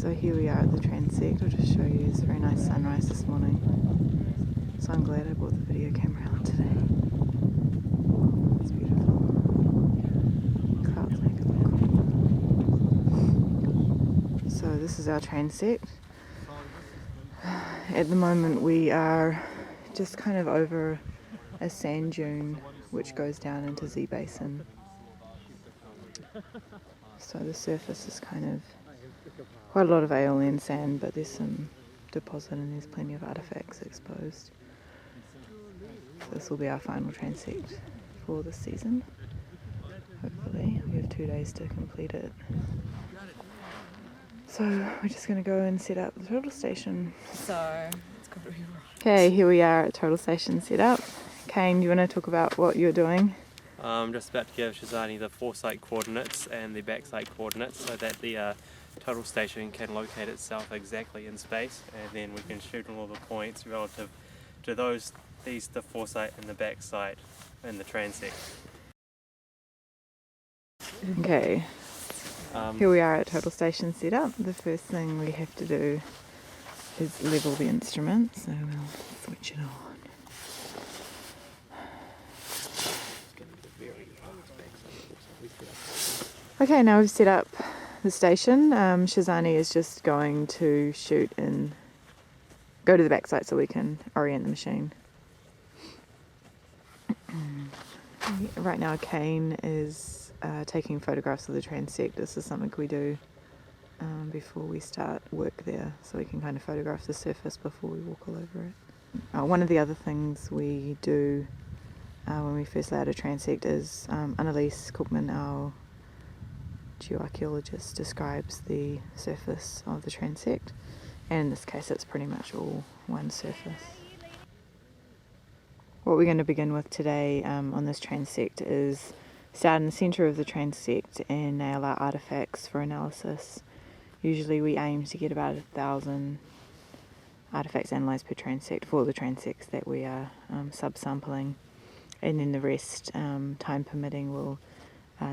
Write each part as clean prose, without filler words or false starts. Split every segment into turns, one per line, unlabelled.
So here we are at the transect. I'll just show you. It's a very nice sunrise this morning. So I'm glad I brought the video camera out today. It's beautiful. Clouds make it look cool. So this is our transect. At the moment we are just kind of over a sand dune which goes down into Z Basin. So the surface is kind of quite a lot of aeolian sand, but there's some deposit and there's plenty of artifacts exposed. So this will be our final transect for this season. Hopefully, we have 2 days to complete it. So we're just going to go and set up the total station.
So it's got to be right.
Okay, here we are at total station set up. Kane, do you want to talk about what you're doing?
I'm just about to give Shazani the foresight coordinates and the backside coordinates so that the total station can locate itself exactly in space, and then we can shoot on all the points relative to the foresight and the backside in the transect.
Okay, here we are at total station set up. The first thing we have to do is level the instrument, so we'll switch it on. Okay, now we've set up the station. Shazani is just going to go to the backside so we can orient the machine. Right now Kane is taking photographs of the transect. This is something we do before we start work there, so we can kind of photograph the surface before we walk all over it. One of the other things we do when we first lay out a transect is Annalise Cookman, our geoarchaeologist, describes the surface of the transect, and in this case it's pretty much all one surface. What we're going to begin with today on this transect is start in the centre of the transect and nail our artefacts for analysis. Usually we aim to get about 1,000 artefacts analysed per transect for the transects that we are subsampling, and then the rest, time permitting, we'll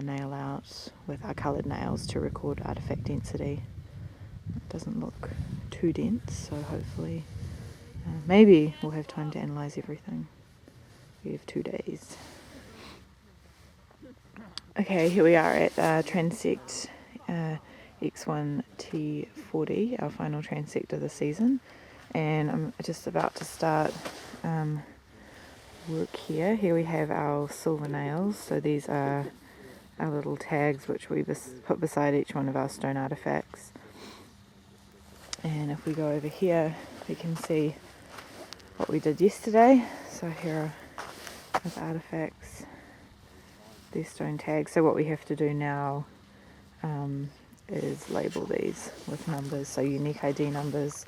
nail out with our coloured nails to record artefact density. It doesn't look too dense, so hopefully maybe we'll have time to analyse everything. We have 2 days. Okay, here we are at transect X1T40, our final transect of the season, and I'm just about to start work here. Here we have our silver nails, so these are our little tags which we put beside each one of our stone artifacts. And if we go over here, we can see what we did yesterday. So here are the artifacts, these stone tags. So what we have to do now is label these with numbers, so unique ID numbers,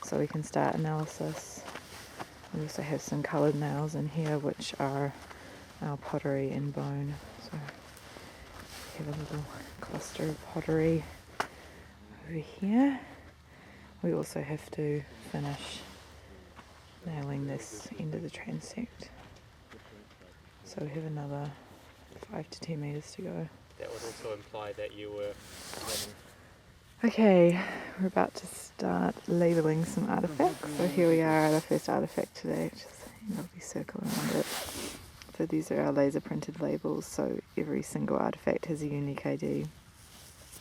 so we can start analysis. We also have some coloured nails in here which are our pottery and bone. So we have a little cluster of pottery over here. We also have to finish nailing this end of the transect. So we have another 5 to 10 metres to go.
That would also imply that you were
Okay, we're about to start labelling some artefacts. So here we are at our first artefact today, which is a lovely circle around it. So these are our laser printed labels, so every single artefact has a unique ID.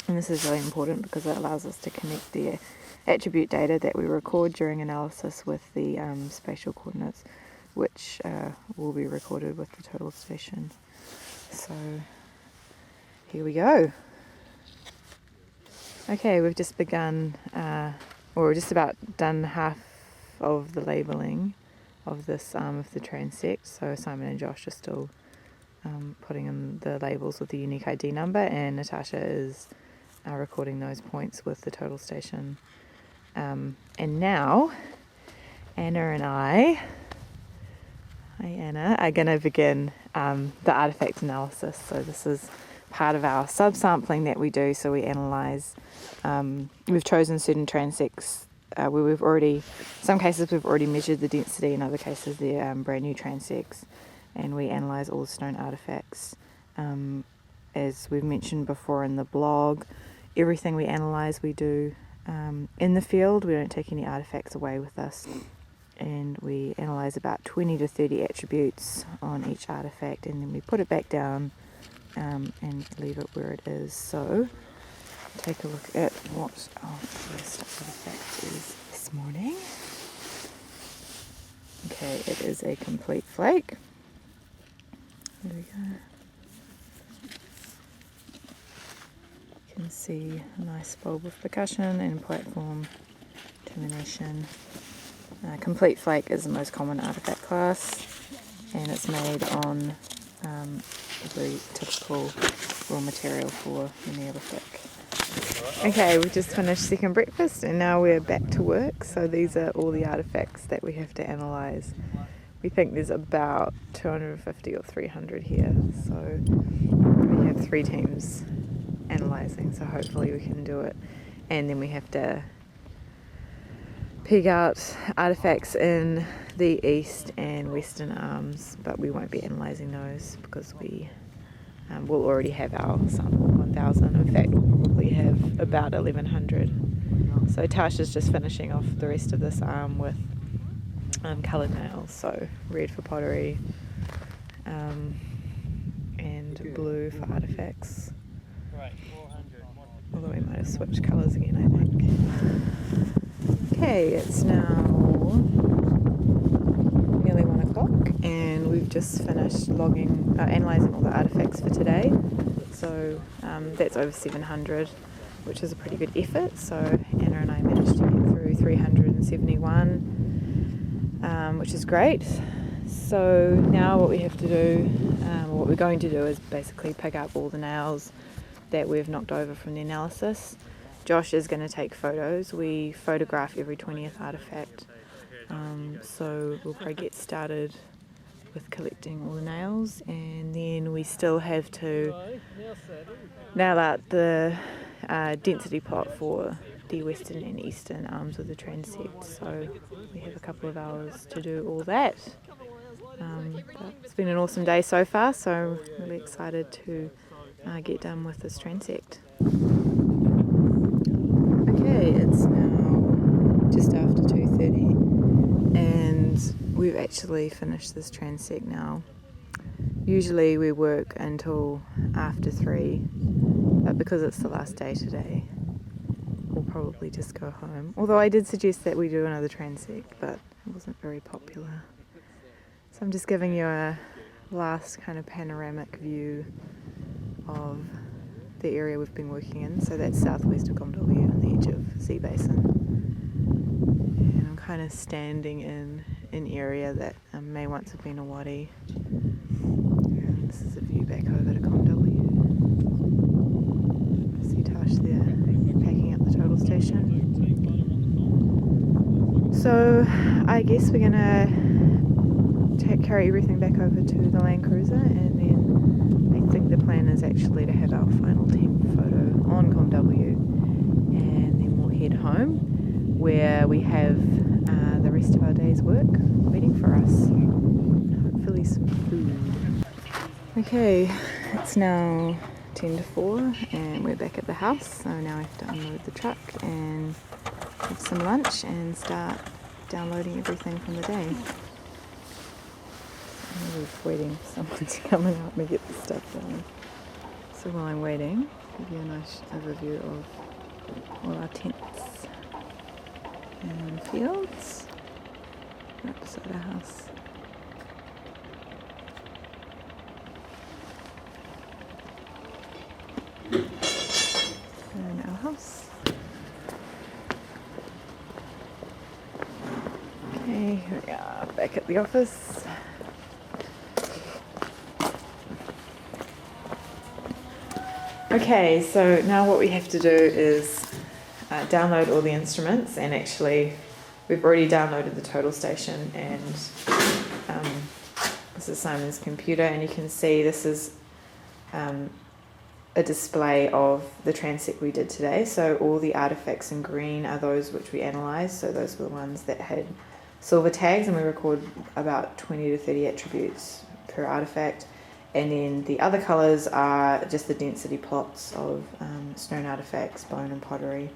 And this is really important because it allows us to connect the attribute data that we record during analysis with the spatial coordinates, which will be recorded with the total station. So here we go. Okay, we've just begun, or we're just about done half of the labelling of this arm of the transect. So Simon and Josh are still putting in the labels with the unique ID number, and Natasha is recording those points with the total station. And now Anna and hi Anna, are going to begin the artefact analysis. So this is part of our subsampling that we do. So we analyse, we've chosen certain transects where we've already, some cases we've already measured the density, in other cases they're brand new transects, and we analyse all the stone artefacts. As we've mentioned before in the blog, everything we analyse we do in the field. We don't take any artifacts away with us, and we analyse about 20 to 30 attributes on each artifact, and then we put it back down and leave it where it is. So take a look at what our first artifact is this morning. Okay, it is a complete flake. There we go. You can see a nice bulb of percussion and platform termination. Complete flake is the most common artifact class, and it's made on a very typical raw material for the Neolithic. Okay, we've just finished second breakfast and now we're back to work. So these are all the artifacts that we have to analyse. We think there's about 250 or 300 here, so we have 3 teams analysing, so hopefully we can do it. And then we have to peg out artifacts in the east and western arms, but we won't be analysing those because we will already have our some 1,000. In fact, we'll probably have about 1,100. So Tash is just finishing off the rest of this arm with coloured nails, so red for pottery and blue for artifacts. Although we might have switched colours again, I think. Okay, it's now nearly 1 o'clock and we've just finished analysing all the artifacts for today. So that's over 700, which is a pretty good effort. So Anna and I managed to get through 371, which is great. So now what we have to do, what we're going to do is basically pick up all the nails that we've knocked over from the analysis. Josh is going to take photos. We photograph every 20th artifact. So we'll probably get started with collecting all the nails, and then we still have to nail out the density plot for the western and eastern arms of the transect. So we have a couple of hours to do all that. But it's been an awesome day so far, so I'm really excited to get done with this transect. Okay, it's now just after 2:30 and we've actually finished this transect now. Usually we work until after 3, but because it's the last day today, we'll probably just go home. Although I did suggest that we do another transect, but it wasn't very popular. So I'm just giving you a last kind of panoramic view of the area we've been working in. So that's southwest of Gomdolyu on the edge of Sea Basin. And I'm kind of standing in an area that may once have been a wadi. And this is a view back over to Gomdolyu. See Tash there packing up the total station. So I guess we're gonna carry everything back over to the Land Cruiser, and then I think the plan is actually to have our final team photo on Gomdolyu, and then we'll head home where we have the rest of our day's work waiting for us. Hopefully some food. Okay, it's now 10 to 4 and we're back at the house, so now we have to unload the truck and have some lunch and start downloading everything from the day. We're waiting for someone to come and help me get the stuff done. So while I'm waiting, I'll give you a nice overview of all our tents and fields right beside our house. And our house. Okay, here we are back at the office. Okay, so now what we have to do is download all the instruments, and actually we've already downloaded the total station, and this is Simon's computer, and you can see this is a display of the transect we did today. So all the artifacts in green are those which we analysed, so those were the ones that had silver tags, and we record about 20 to 30 attributes per artifact. And then the other colours are just the density plots of stone artifacts, bone and pottery.